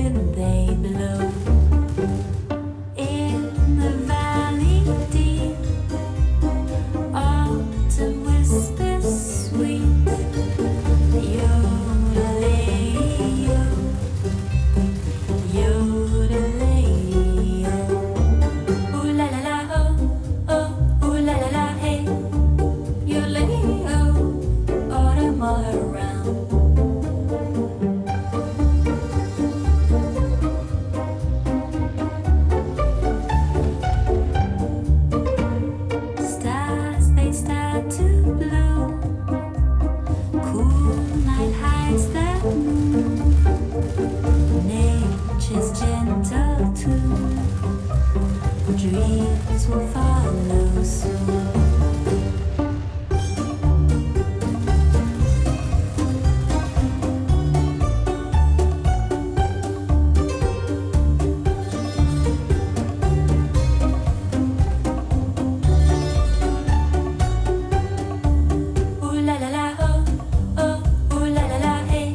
wind they blow. In the valley deep, autumn whispers sweet. Yodelay-yo, yodelay-yo. Ooh la la la ho, oh, ooh la la la hey. Yodelay-yo, autumn all around. Stars, they start to bloom. Cool night hides the moon. Nature's gentle tune. Dreams will follow soon. Ooh la la la ho, oh, ooh la la la hey.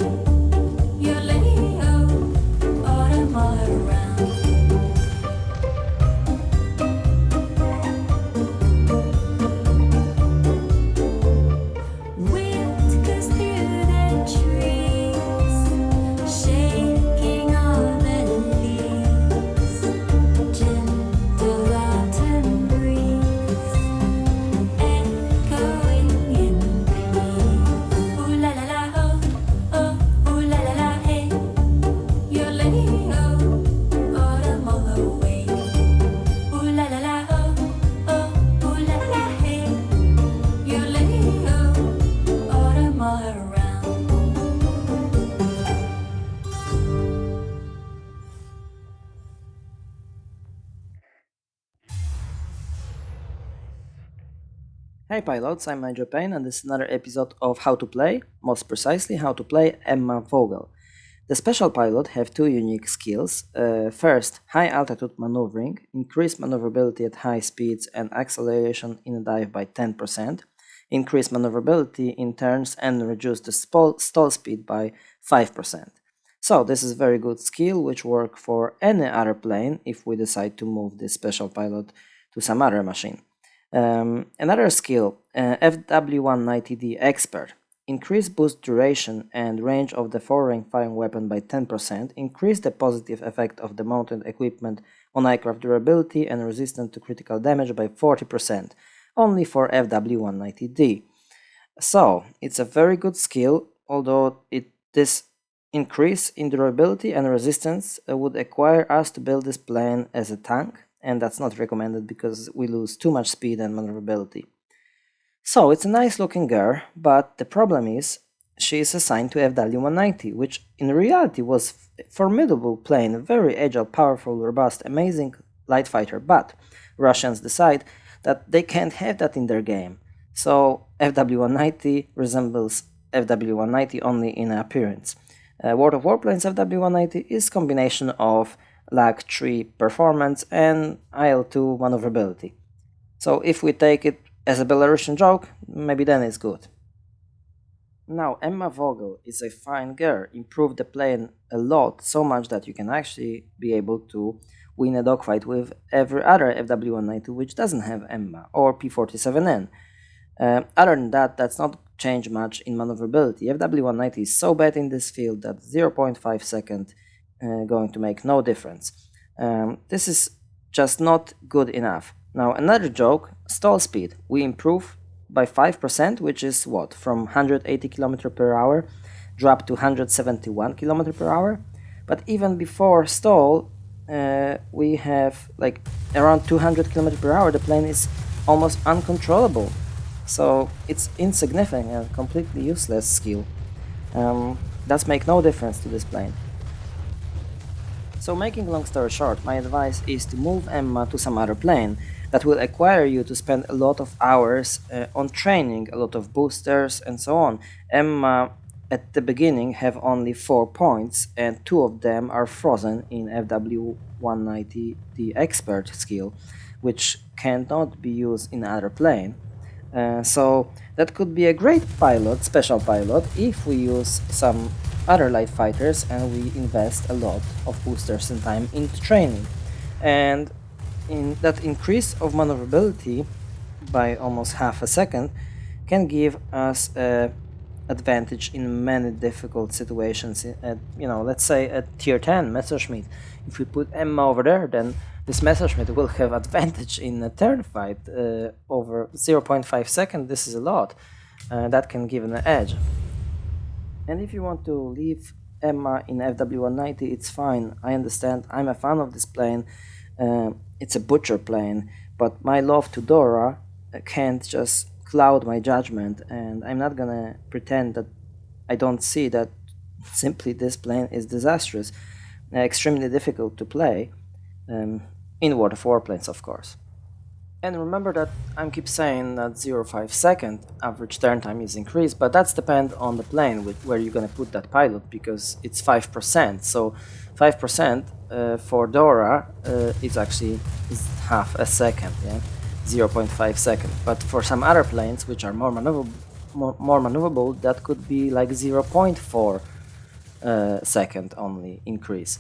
Yodelay-yo, autumn all around. Wind goes through the trees, shaking all the leaves. Gentle autumn breeze, echoing in peace. Ooh la la la ho, oh, ooh la la la hey. Yodelay-yo, autumn all the way. Ooh la la la ho, oh, ooh la la la hey. Yodelay-yo, autumn all around. Hey pilots, I'm Major Payne and this is another episode of How to Play, most precisely how to play Emma Vogel. The special pilot have two unique skills. First, high altitude maneuvering, increase maneuverability at high speeds and acceleration in a dive by 10%, increase maneuverability in turns and reduce the stall speed by 5%. So this is a very good skill which work for any other plane if we decide to move this special pilot to some other machine. Another skill, Fw-190d Expert. Increase boost duration and range of the forward firing weapon by 10%, increase the positive effect of the mounted equipment on aircraft durability and resistance to critical damage by 40%, only for Fw-190d. So, it's a very good skill, although this increase in durability and resistance would require us to build this plane as a tank, and that's not recommended because we lose too much speed and maneuverability. So it's a nice looking girl, but the problem is she is assigned to Fw-190, which in reality was a formidable plane, a very agile, powerful, robust, amazing light fighter, but Russians decide that they can't have that in their game. So Fw-190 resembles Fw-190 only in appearance. World of Warplanes Fw-190 is combination of Lag 3 performance and IL-2 maneuverability. So if we take it as a Belarusian joke, maybe then it's good. Now Emma Vogel is a fine girl, improved the plane a lot, so much that you can actually be able to win a dogfight with every other Fw-190 which doesn't have Emma or P-47N. Other than that, that's not changed much in maneuverability. Fw-190 is so bad in this field that 0.5 second going to make no difference. This is just not good enough. Now another joke, stall speed. We improve by 5%, which is what, from 180 km per hour drop to 171 km per hour. But even before stall, we have like around 200 km per hour. The plane is almost uncontrollable. So it's insignificant and completely useless skill. Does make no difference to this plane. So making long story short, my advice is to move Emma to some other plane that will require you to spend a lot of hours on training, a lot of boosters and so on. Emma at the beginning have only 4 points and 2 of them are frozen in Fw-190d Expert skill, which cannot be used in other plane. So that could be a great pilot, special pilot, if we use some other light fighters, and we invest a lot of boosters and time into training. And in that increase of maneuverability by almost half a second can give us a advantage in many difficult situations. At, let's say at tier 10 Messerschmitt, if we put Emma over there, then this Messerschmitt will have advantage in a turn fight over 0.5 seconds. This is a lot. That can give an edge. And if you want to leave Emma in Fw-190, it's fine. I understand. I'm a fan of this plane. It's a butcher plane, but my love to Dora can't just cloud my judgment, and I'm not gonna pretend that I don't see that simply this plane is disastrous, extremely difficult to play, in World of Warplanes, of course. And remember that I keep saying that 0.5 second average turn time is increased, but that's depend on the plane where you're gonna put that pilot, because it's 5%. So 5% for Dora is actually half a second, yeah, 0.5 second. But for some other planes which are more maneuverable, that could be like 0.4 second only increase.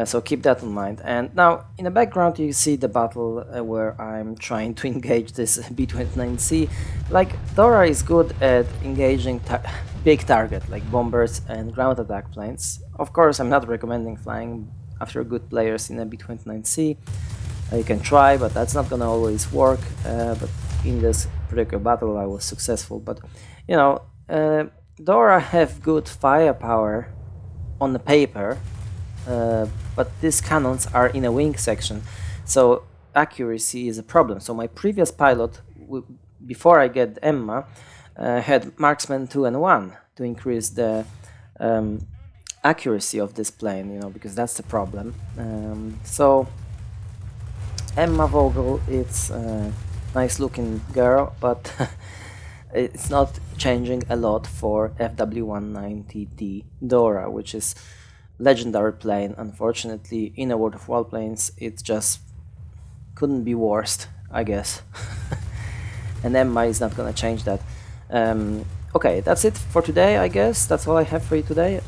So keep that in mind. And now in the background you see the battle where I'm trying to engage this B-29C. Like, Dora is good at engaging big target like bombers and ground attack planes. Of course, I'm not recommending flying after good players in a B-29C. You can try, but that's not gonna always work. But in this particular battle I was successful. But Dora have good firepower on the paper, but these cannons are in a wing section, so accuracy is a problem. So my previous pilot, before I get Emma, had marksman 2 and 1 to increase the accuracy of this plane, because that's the problem. So Emma Vogel, it's a nice looking girl, but it's not changing a lot for Fw-190d Dora, which is legendary plane. Unfortunately, in a World of Warplanes, it just couldn't be worse, I guess. And Emma is not gonna change that. Okay, that's it for today, I guess. That's all I have for you today.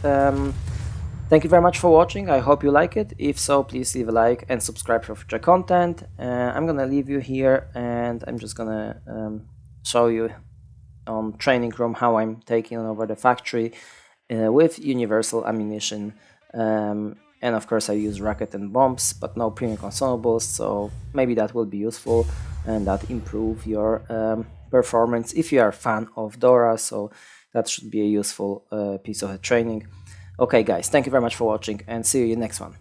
Thank you very much for watching. I hope you like it. If so, please leave a like and subscribe for future content. I'm gonna leave you here, and I'm just gonna show you on training room how I'm taking over the factory with universal ammunition. And of course I use rocket and bombs, but no premium consumables, so maybe that will be useful and that improve your performance if you are a fan of Dora. So that should be a useful piece of training. Okay guys, thank you very much for watching, and see you in the next one.